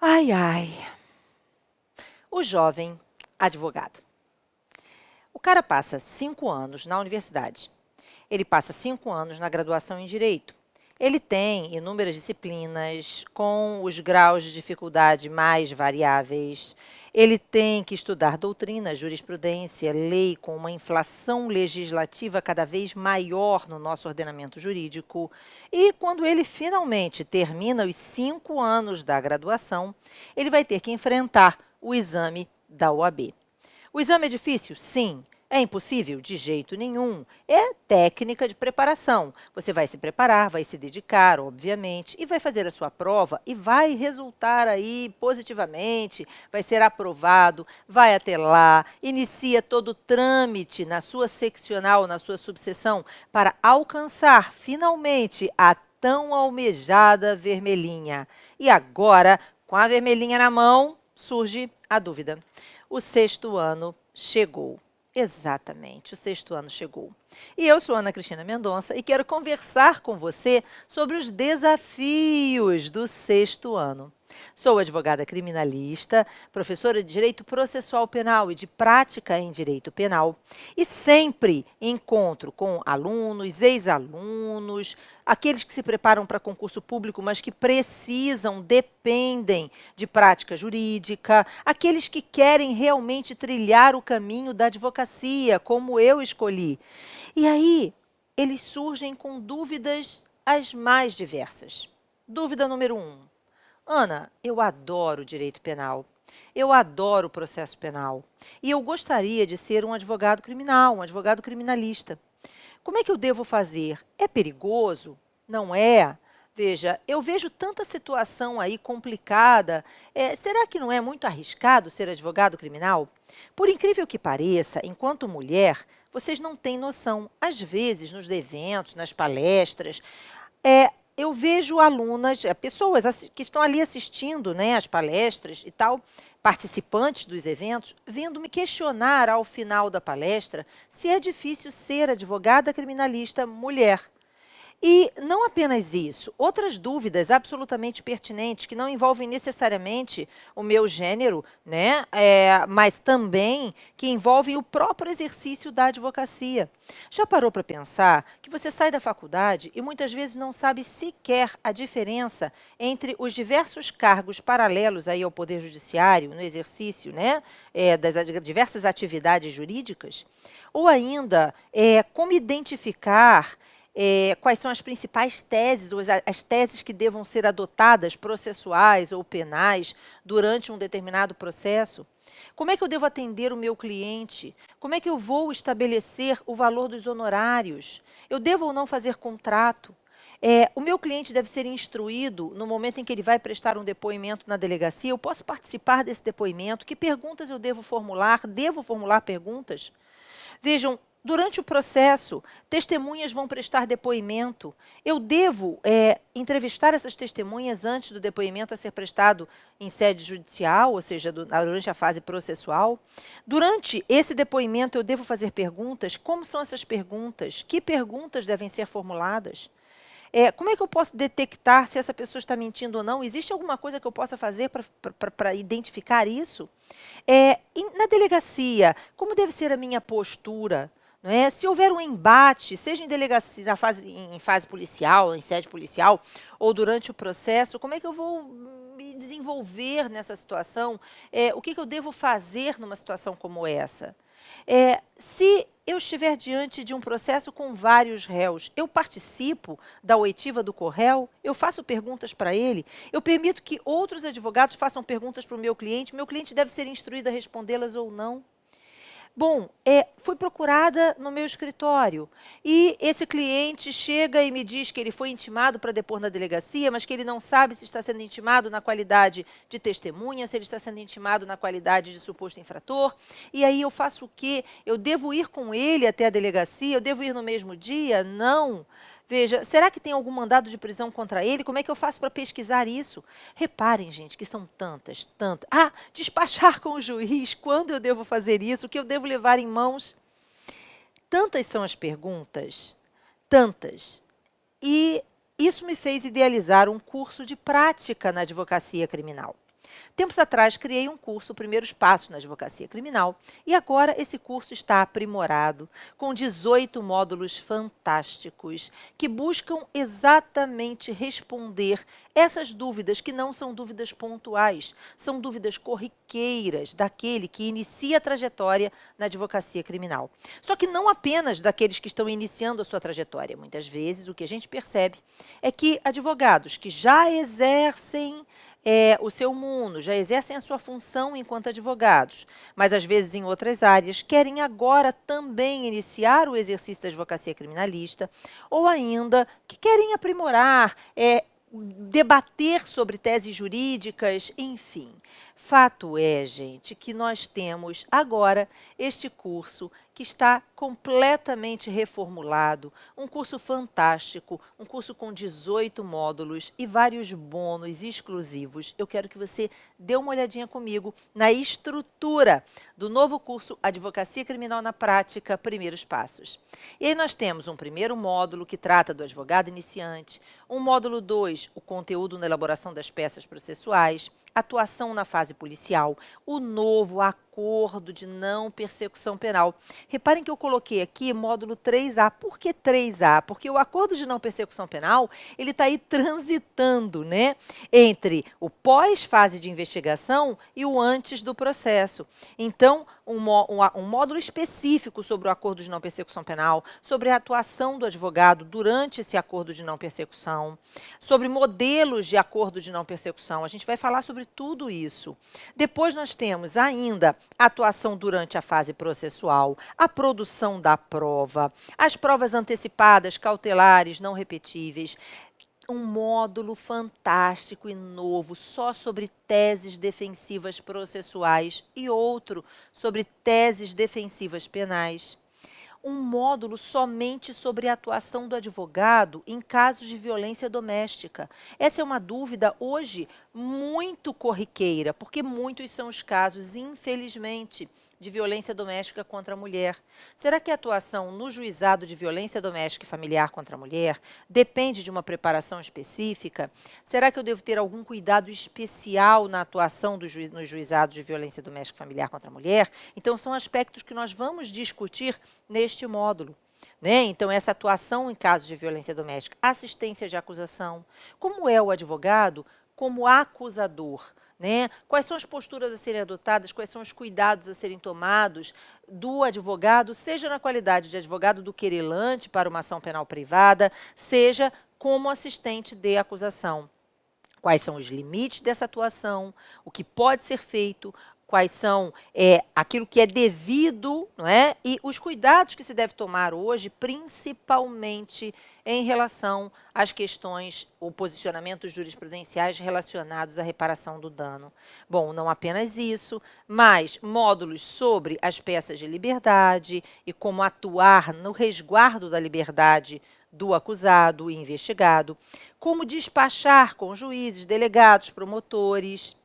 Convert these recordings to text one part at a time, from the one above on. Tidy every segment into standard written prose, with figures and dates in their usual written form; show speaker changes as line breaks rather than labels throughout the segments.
Ai, ai. O jovem advogado. O cara passa 5 anos na universidade. Ele passa 5 anos na graduação em Direito. Ele tem inúmeras disciplinas, com os graus de dificuldade mais variáveis. Ele tem que estudar doutrina, jurisprudência, lei, com uma inflação legislativa cada vez maior no nosso ordenamento jurídico. E quando ele finalmente termina os 5 anos da graduação, ele vai ter que enfrentar o exame da OAB. O exame é difícil? Sim. É impossível? De jeito nenhum. É técnica de preparação. Você vai se preparar, vai se dedicar, obviamente, e vai fazer a sua prova e vai resultar aí positivamente, vai ser aprovado, vai até lá, inicia todo o trâmite na sua seccional, na sua subseção, para alcançar finalmente a tão almejada vermelhinha. E agora, com a vermelhinha na mão, surge a dúvida. O sexto ano chegou. Exatamente, o sexto ano chegou. E eu sou Ana Cristina Mendonça e quero conversar com você sobre os desafios do sexto ano. Sou advogada criminalista, professora de Direito Processual Penal e de Prática em Direito Penal, e sempre encontro com alunos, ex-alunos, aqueles que se preparam para concurso público, mas que precisam, dependem de prática jurídica, aqueles que querem realmente trilhar o caminho da advocacia, como eu escolhi. E aí, eles surgem com dúvidas as mais diversas. Dúvida número 1. Ana, eu adoro direito penal. Eu adoro o processo penal. E eu gostaria de ser um advogado criminal, um advogado criminalista. Como é que eu devo fazer? É perigoso? Não é? Veja, eu vejo tanta situação aí complicada. Será que não é muito arriscado ser advogado criminal? Por incrível que pareça, enquanto mulher, vocês não têm noção. Às vezes, nos eventos, nas palestras, eu vejo alunas, pessoas que estão ali assistindo, né, as palestras e tal, participantes dos eventos, vindo me questionar ao final da palestra se é difícil ser advogada criminalista mulher. E não apenas isso, outras dúvidas absolutamente pertinentes, que não envolvem necessariamente o meu gênero, né? Mas também que envolvem o próprio exercício da advocacia. Já parou para pensar que você sai da faculdade e muitas vezes não sabe sequer a diferença entre os diversos cargos paralelos aí ao Poder Judiciário, no exercício, né? Das diversas atividades jurídicas? Ou ainda, como identificar quais são as principais teses, ou as teses que devam ser adotadas, processuais ou penais, durante um determinado processo? Como é que eu devo atender o meu cliente? Como é que eu vou estabelecer o valor dos honorários? Eu devo ou não fazer contrato? O meu cliente deve ser instruído no momento em que ele vai prestar um depoimento na delegacia. Eu posso participar desse depoimento? Que perguntas eu devo formular? Devo formular perguntas? Vejam, durante o processo, testemunhas vão prestar depoimento. Eu devo entrevistar essas testemunhas antes do depoimento a ser prestado em sede judicial, ou seja, durante a fase processual. Durante esse depoimento, eu devo fazer perguntas. Como são essas perguntas? Que perguntas devem ser formuladas? Como é que eu posso detectar se essa pessoa está mentindo ou não? Existe alguma coisa que eu possa fazer para identificar isso? Na delegacia, como deve ser a minha postura? Não é? Se houver um embate, seja em delegacia, em fase policial, em sede policial, ou durante o processo, como é que eu vou me desenvolver nessa situação? O que eu devo fazer numa situação como essa? Se eu estiver diante de um processo com vários réus, eu participo da oitiva do corréu, eu faço perguntas para ele, eu permito que outros advogados façam perguntas para o meu cliente deve ser instruído a respondê-las ou não. Bom, fui procurada no meu escritório e esse cliente chega e me diz que ele foi intimado para depor na delegacia, mas que ele não sabe se está sendo intimado na qualidade de testemunha, se ele está sendo intimado na qualidade de suposto infrator. E aí eu faço o quê? Eu devo ir com ele até a delegacia? Eu devo ir no mesmo dia? Não. Veja, será que tem algum mandado de prisão contra ele? Como é que eu faço para pesquisar isso? Reparem, gente, que são tantas, tantas. Despachar com o juiz, quando eu devo fazer isso? O que eu devo levar em mãos? Tantas são as perguntas, tantas. E isso me fez idealizar um curso de prática na advocacia criminal. Tempos atrás, criei um curso, Primeiros Passos na Advocacia Criminal, e agora esse curso está aprimorado, com 18 módulos fantásticos, que buscam exatamente responder essas dúvidas, que não são dúvidas pontuais, são dúvidas corriqueiras daquele que inicia a trajetória na advocacia criminal. Só que não apenas daqueles que estão iniciando a sua trajetória. Muitas vezes, o que a gente percebe é que advogados que já exercem o seu mundo, já exercem a sua função enquanto advogados, mas às vezes em outras áreas, querem agora também iniciar o exercício da advocacia criminalista, ou ainda que querem aprimorar, debater sobre teses jurídicas, enfim. Fato é, gente, que nós temos agora este curso que está completamente reformulado, um curso fantástico, um curso com 18 módulos e vários bônus exclusivos. Eu quero que você dê uma olhadinha comigo na estrutura do novo curso Advocacia Criminal na Prática, Primeiros Passos. E aí nós temos um primeiro módulo que trata do advogado iniciante, um módulo 2, o conteúdo na elaboração das peças processuais, atuação na fase policial, o novo acordo de não persecução penal. Reparem que eu coloquei aqui módulo 3A. Por que 3A? Porque o acordo de não persecução penal, ele está aí transitando, né, entre o pós-fase de investigação e o antes do processo. Então, um módulo específico sobre o acordo de não persecução penal, sobre a atuação do advogado durante esse acordo de não persecução, sobre modelos de acordo de não persecução. A gente vai falar sobre tudo isso. Depois nós temos ainda a atuação durante a fase processual, a produção da prova, as provas antecipadas, cautelares, não repetíveis, um módulo fantástico e novo só sobre teses defensivas processuais e outro sobre teses defensivas penais. Um módulo somente sobre a atuação do advogado em casos de violência doméstica. Essa é uma dúvida hoje muito corriqueira, porque muitos são os casos, infelizmente, de violência doméstica contra a mulher. Será que a atuação no juizado de violência doméstica e familiar contra a mulher depende de uma preparação específica? Será que eu devo ter algum cuidado especial na atuação nos juizados de violência doméstica e familiar contra a mulher? Então, são aspectos que nós vamos discutir neste módulo. Né? Então, essa atuação em casos de violência doméstica, assistência de acusação, como é o advogado como acusador, né? Quais são as posturas a serem adotadas, quais são os cuidados a serem tomados do advogado, seja na qualidade de advogado do querelante para uma ação penal privada, seja como assistente de acusação. Quais são os limites dessa atuação, o que pode ser feito, quais são aquilo que é devido, não é? E os cuidados que se deve tomar hoje, principalmente em relação às questões ou posicionamentos jurisprudenciais relacionados à reparação do dano. Bom, não apenas isso, mas módulos sobre as peças de liberdade e como atuar no resguardo da liberdade do acusado e investigado, como despachar com juízes, delegados, promotores,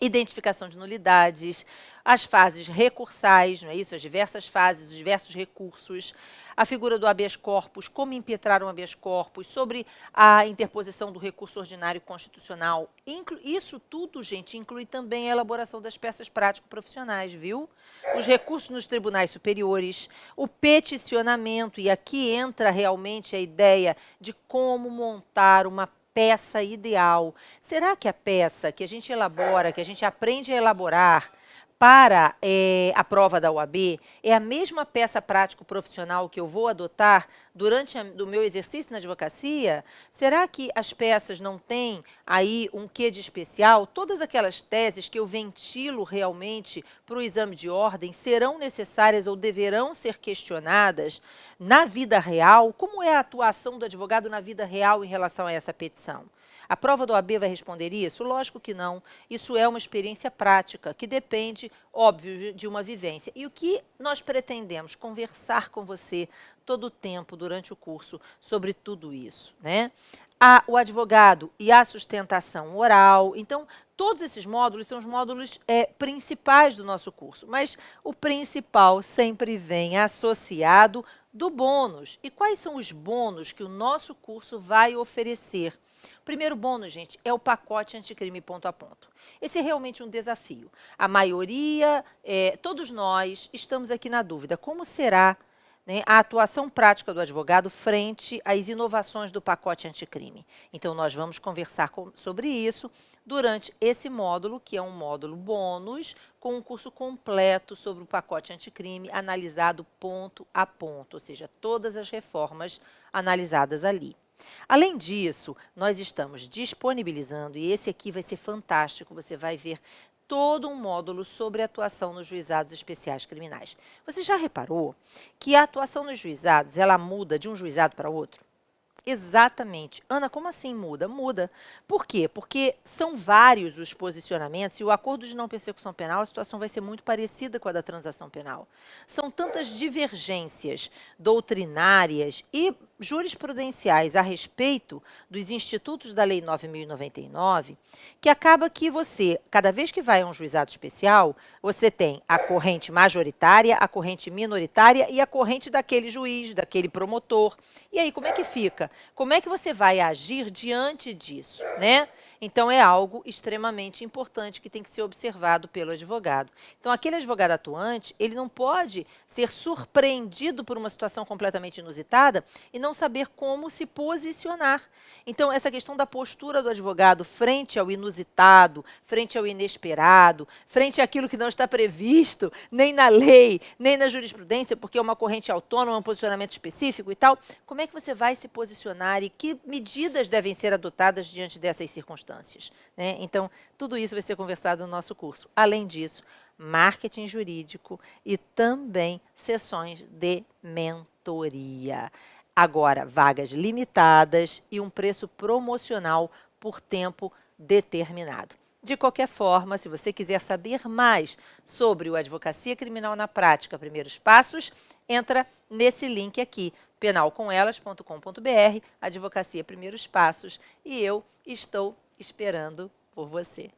identificação de nulidades, as fases recursais, não é isso? As diversas fases, os diversos recursos, a figura do habeas corpus, como impetrar um habeas corpus, sobre a interposição do recurso ordinário constitucional. Isso tudo, gente, inclui também a elaboração das peças prático-profissionais, viu? Os recursos nos tribunais superiores, o peticionamento, e aqui entra realmente a ideia de como montar uma peça ideal. Será que a peça que a gente elabora, que a gente aprende a elaborar para a prova da OAB, é a mesma peça prático-profissional que eu vou adotar durante o meu exercício na advocacia? Será que as peças não têm aí um quê de especial? Todas aquelas teses que eu ventilo realmente para o exame de ordem serão necessárias ou deverão ser questionadas na vida real? Como é a atuação do advogado na vida real em relação a essa petição? A prova do OAB vai responder isso? Lógico que não. Isso é uma experiência prática, que depende, óbvio, de uma vivência. E o que nós pretendemos? Conversar com você todo o tempo, durante o curso, sobre tudo isso, né? O advogado e a sustentação oral. Então, todos esses módulos são os módulos principais do nosso curso, mas o principal sempre vem associado do bônus. E quais são os bônus que o nosso curso vai oferecer? O primeiro bônus, gente, é o pacote anticrime ponto a ponto. Esse é realmente um desafio. A maioria, todos nós, estamos aqui na dúvida. Como será, né, a atuação prática do advogado frente às inovações do pacote anticrime? Então, nós vamos conversar sobre isso durante esse módulo, que é um módulo bônus, com um curso completo sobre o pacote anticrime, analisado ponto a ponto, ou seja, todas as reformas analisadas ali. Além disso, nós estamos disponibilizando, e esse aqui vai ser fantástico, você vai ver todo um módulo sobre a atuação nos juizados especiais criminais. Você já reparou que a atuação nos juizados, ela muda de um juizado para outro? Exatamente. Ana, como assim muda? Muda. Por quê? Porque são vários os posicionamentos e o acordo de não persecução penal, a situação vai ser muito parecida com a da transação penal. São tantas divergências doutrinárias e jurisprudenciais a respeito dos institutos da Lei 9.099, que acaba que você, cada vez que vai a um juizado especial, você tem a corrente majoritária, a corrente minoritária e a corrente daquele juiz, daquele promotor. E aí, como é que fica? Como é que você vai agir diante disso, né? Então, é algo extremamente importante que tem que ser observado pelo advogado. Então, aquele advogado atuante, ele não pode ser surpreendido por uma situação completamente inusitada e não saber como se posicionar. Então, essa questão da postura do advogado frente ao inusitado, frente ao inesperado, frente àquilo que não está previsto, nem na lei, nem na jurisprudência, porque é uma corrente autônoma, um posicionamento específico e tal, como é que você vai se posicionar e que medidas devem ser adotadas diante dessas circunstâncias? Né? Então, tudo isso vai ser conversado no nosso curso. Além disso, marketing jurídico e também sessões de mentoria. Agora, vagas limitadas e um preço promocional por tempo determinado. De qualquer forma, se você quiser saber mais sobre o Advocacia Criminal na Prática, Primeiros Passos, entra nesse link aqui, penalcomelas.com.br, Advocacia Primeiros Passos, e eu estou esperando por você.